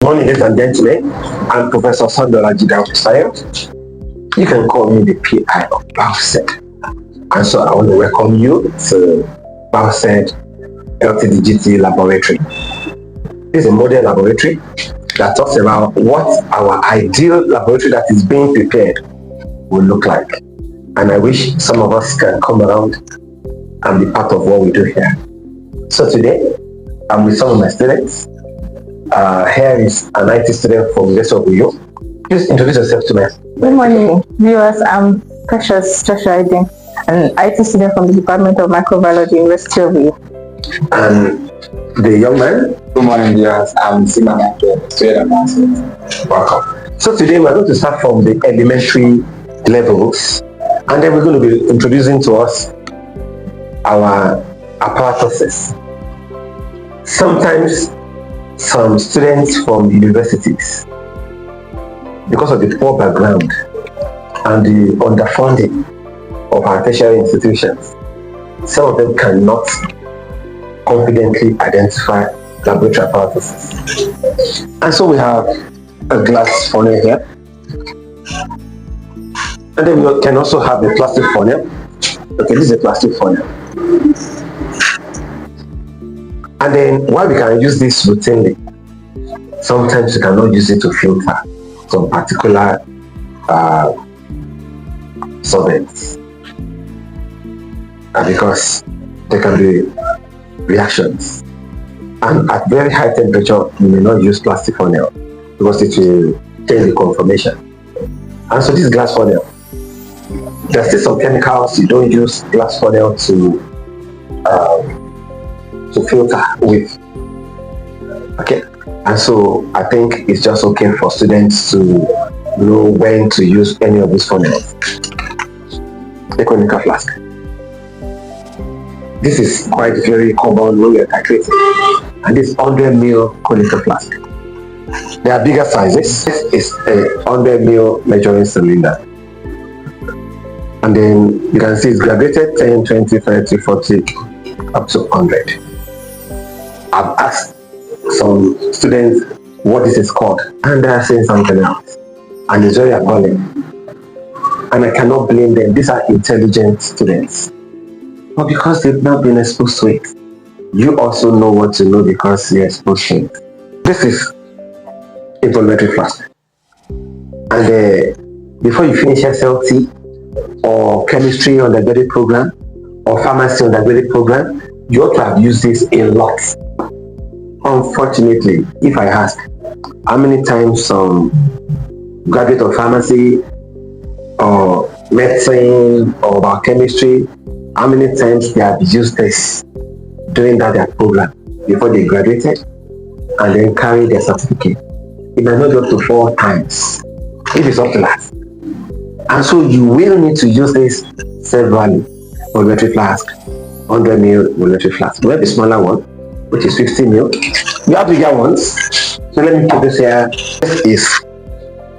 Morning, ladies and gentlemen. I'm Professor Biotechnology Science. You can call me the PI of Bioscird. And so I want to welcome you to Bioscird LTDGT laboratory. This is a model laboratory that talks about what our ideal laboratory that is being prepared will look like. And I wish some of us can come around and be part of what we do here. So today, I'm with some of my students. Here is an IT student from the rest of you. Please introduce yourself to me. Good morning, viewers. I'm Precious Joshua, an IT student from the Department of Microbiology, University of Uyo. And the young man. Good morning, viewers. I'm Simon, student of Welcome. So today we're going to start from the elementary levels, and then we're going to be introducing to us our apparatuses. Sometimes some students from universities, because of the poor background and the underfunding of our tertiary institutions, some of them cannot confidently identify laboratory apparatuses. And so we have a glass funnel here, and then we can also have a plastic funnel. Okay, this is a plastic funnel. And then while we can use this routinely, sometimes we cannot use it to filter some particular solvents, because there can be reactions. And at very high temperature, you may not use plastic funnel because it will change the conformation. And so this glass funnel, there's still some chemicals you don't use glass funnel to filter with. Okay, and so I think it's just okay for students to know when to use any of these funnels. A conical flask. This is quite very common when we are titrating, and this 100 ml conical flask. There are bigger sizes. This is a 100 ml measuring cylinder, and then you can see it's graduated 10, 20, 30, 40, up to 100. I've asked some students what this is called, and they are saying something else, and it's very appalling. And I cannot blame them. These are intelligent students, but because they've not been exposed to it, you also know what to know because you're exposed to it. This is a volumetric flask, and before you finish SLT or chemistry undergraduate program or pharmacy undergraduate program, you ought to have used this a lot. Unfortunately, if I ask how many times some graduate of pharmacy or medicine or biochemistry, how many times they have used this during their program before they graduated and then carry their certificate, it might not be up to 4 times if it's up to that. And so you will need to use this severally. Volumetric flask, 100 ml volumetric flask. We have a smaller one, which is 50 ml. We have bigger ones. So let me put this here. This is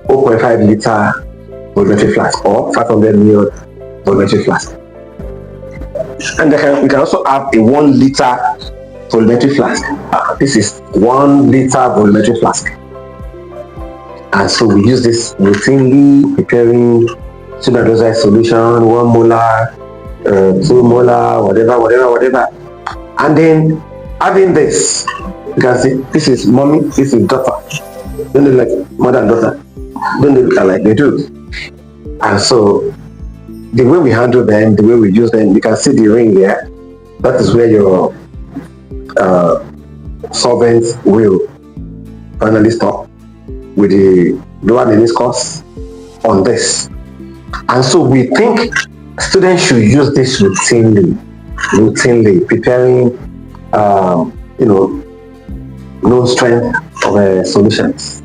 0.5 liter volumetric flask or 500 ml volumetric flask. And we can also have a 1 liter volumetric flask. This is 1 liter volumetric flask. And so we use this routinely, preparing pseudodosage solution, 1 molar, 2 molar, whatever. And then having this, you can see this is mommy, this is daughter. Don't look like mother and daughter. Don't look like they do. And so the way we handle them, the way we use them, you can see the ring there. That is where your solvents will finally stop with the lower meniscus on this. And so we think students should use this routinely preparing known strength of solutions.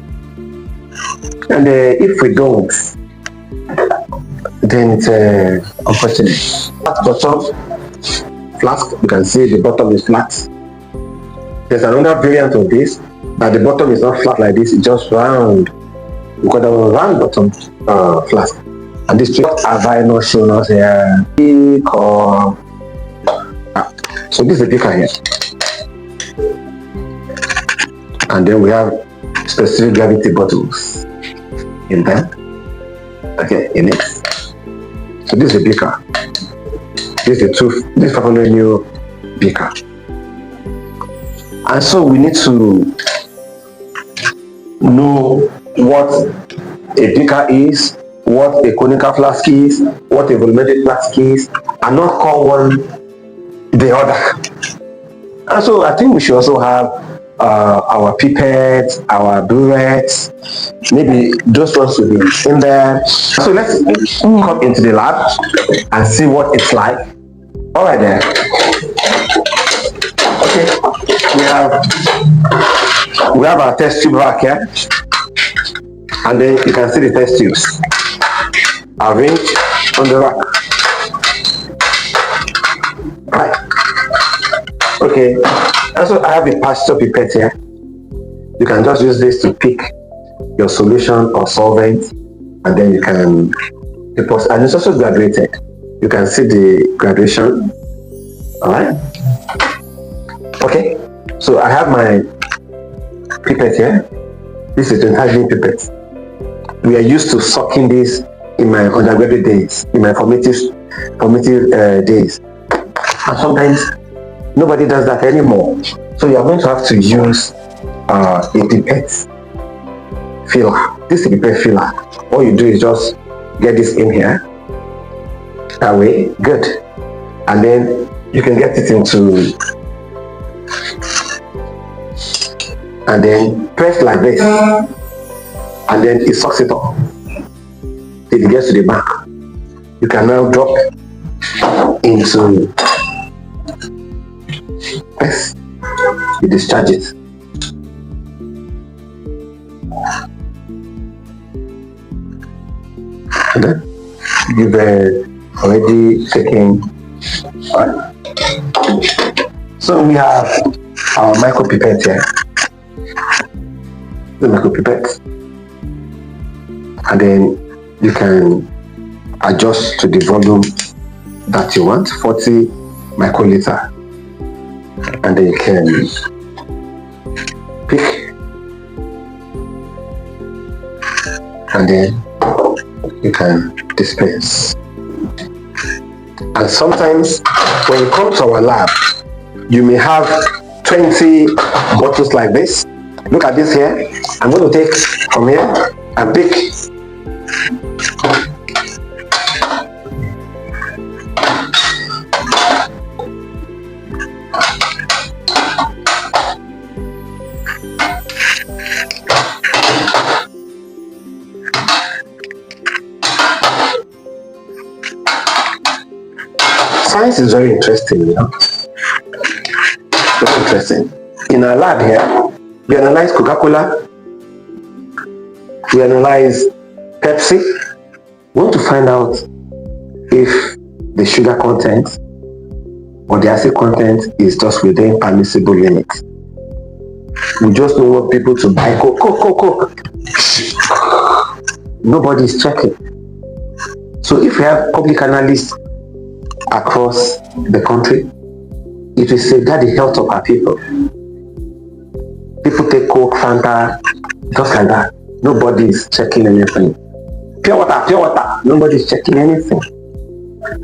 And if we don't, then it's unfortunate. Bottom flask, you can see the bottom is flat. There's another variant of this, but the bottom is not flat like this, it's just round. We've got a round bottom flask. And this have I not shown us here? So this is the beaker here. And then we have specific gravity bottles in them. Okay, in it. So this is a beaker. This is this 500 ml beaker. And so we need to know what a beaker is, what a conical flask is, what a volumetric flask is, and not call one the other. And so I think we should also have our pipettes, our burettes, maybe those ones will be in there. So let's come into the lab and see what it's like. All right then. Okay, we have our test tube back here, and then you can see the test tubes arranged on the rack. Right. Okay. Also, I have a pasture pipette here. You can just use this to pick your solution or solvent, and then you can deposit. And it's also graduated. You can see the graduation. All right. Okay. So I have my pipette here. This is the hygiene pipette. We are used to sucking this in my undergraduate days, in my formative days, and sometimes nobody does that anymore. So you are going to have to use a pipette filler. This is a pipette filler. All you do is just get this in here. That way, good. And then you can get it into, and then press like this, and then it sucks it up till it gets to the back. You can now drop into this. You discharge it. And then you've already taken. Right. So we have our micro pipette here. The micro pipette. And then you can adjust to the volume that you want, 40 microliter. And then you can pick, and then you can dispense. And sometimes when you come to our lab, you may have 20 bottles like this. Look at this here. I'm going to take from here and pick. Science is very interesting, you know. Very interesting. In our lab here, we analyze Coca-Cola, we analyze Pepsi. We want to find out if the sugar content or the acid content is just within permissible limits. We just don't want people to buy Coke. Nobody is checking. So if we have public analysts across the country, it will safeguard the health of our people. People take Coke, Fanta, just like that. Nobody is checking anything. Pure water. Nobody is checking anything.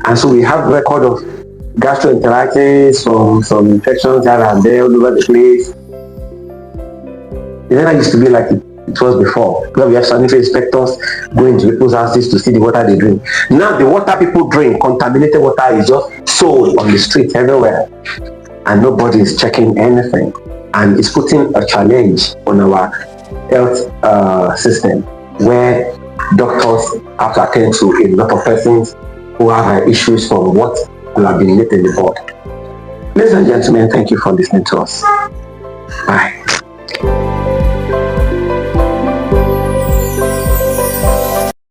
And so we have record of gastroenteritis, some infections here and there all over the place. It never used to be like it was before, where we have sanitary inspectors going to people's houses to see the water they drink. Now the water people drink, contaminated water, is just sold on the street everywhere, and nobody is checking anything, and it's putting a challenge on our health system, where doctors have to attend to a lot of persons who have issues from what will have been made in the board. Ladies and gentlemen, thank you for listening to us. Bye.